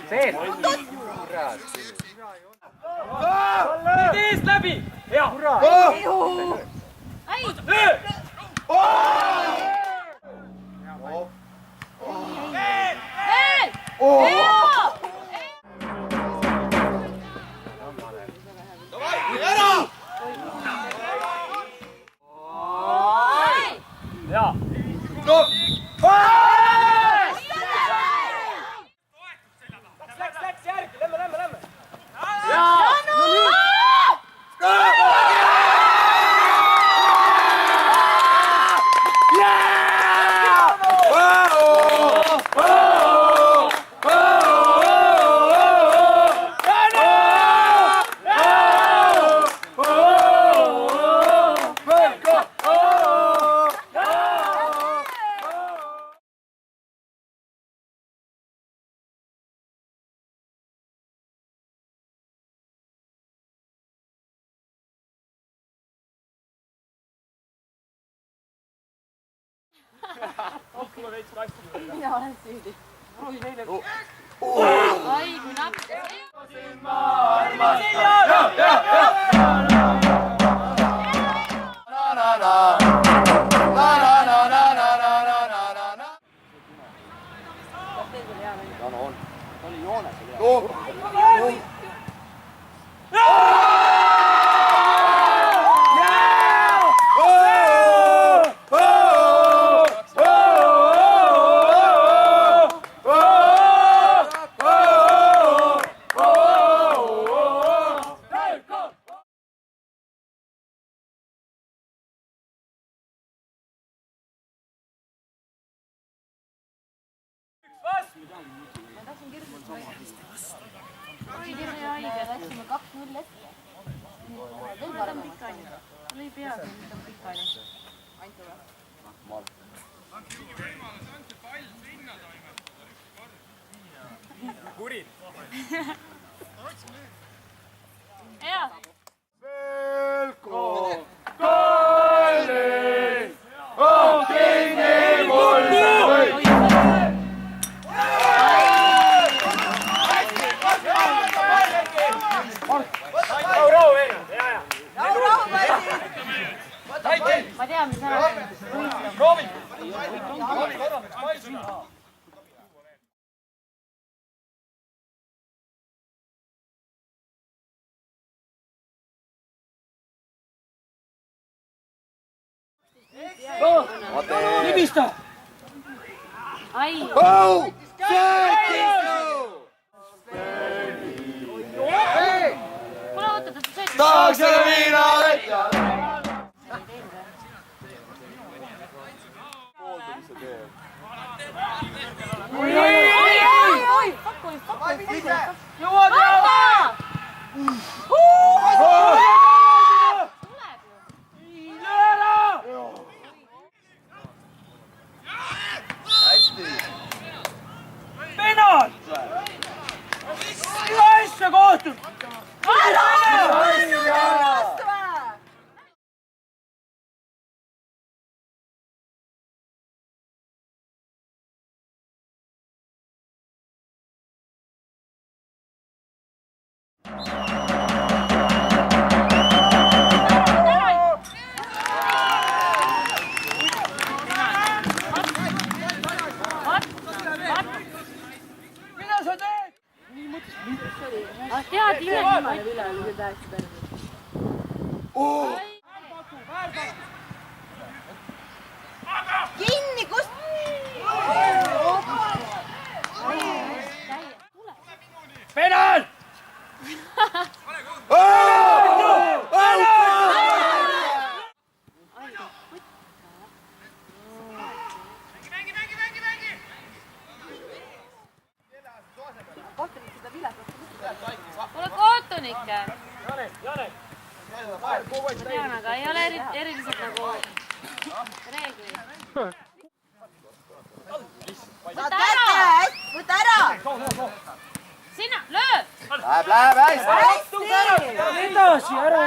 sees. eest läbi. hea. Läks järgi, lämme. Kuule veits kasti. Mina olen süüdi. Proovi neile. Ai, kui napp. Ma armastan. Oli joones. Ma tahtsin kirjutada. Oli terve haige, läksime 2-0 ette. Veel paremaks. Oli peaaegu, mis on pikali. Antu või? Kurid. Hea. Velko! Kalli! Oh, keegi mul! Ma tean, mis ära teha. Proovi! Libista! Ai! Oh! Söötis! Kuule, oota, ta söötis. Tahaks selle viina võtta! Oi! Pakku! Jõuad jõuad! Hästi! Penal! Asja kohtud! Mida sa teed? Tead, ise niimoodi üle oli see täiesti päris. Kinni, kust? Penal! Kuule, kohtunikke! Janek! Ma tean, aga ei ole eriliselt nagu reeglid. Võta ära! Sinna, löö! Läheb hästi! Edasi, ära!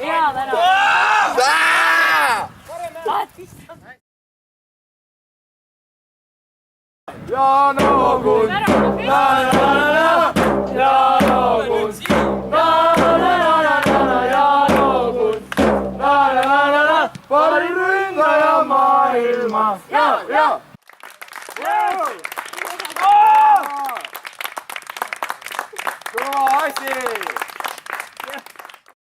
hea täna. Jaano Kund, la-la-la-la-la, Jaano Kund, la-la-la-la-la-la, Jaano Kund, la-la-la-la-la, parim ründaja maailmas. Ja! Kõva asi!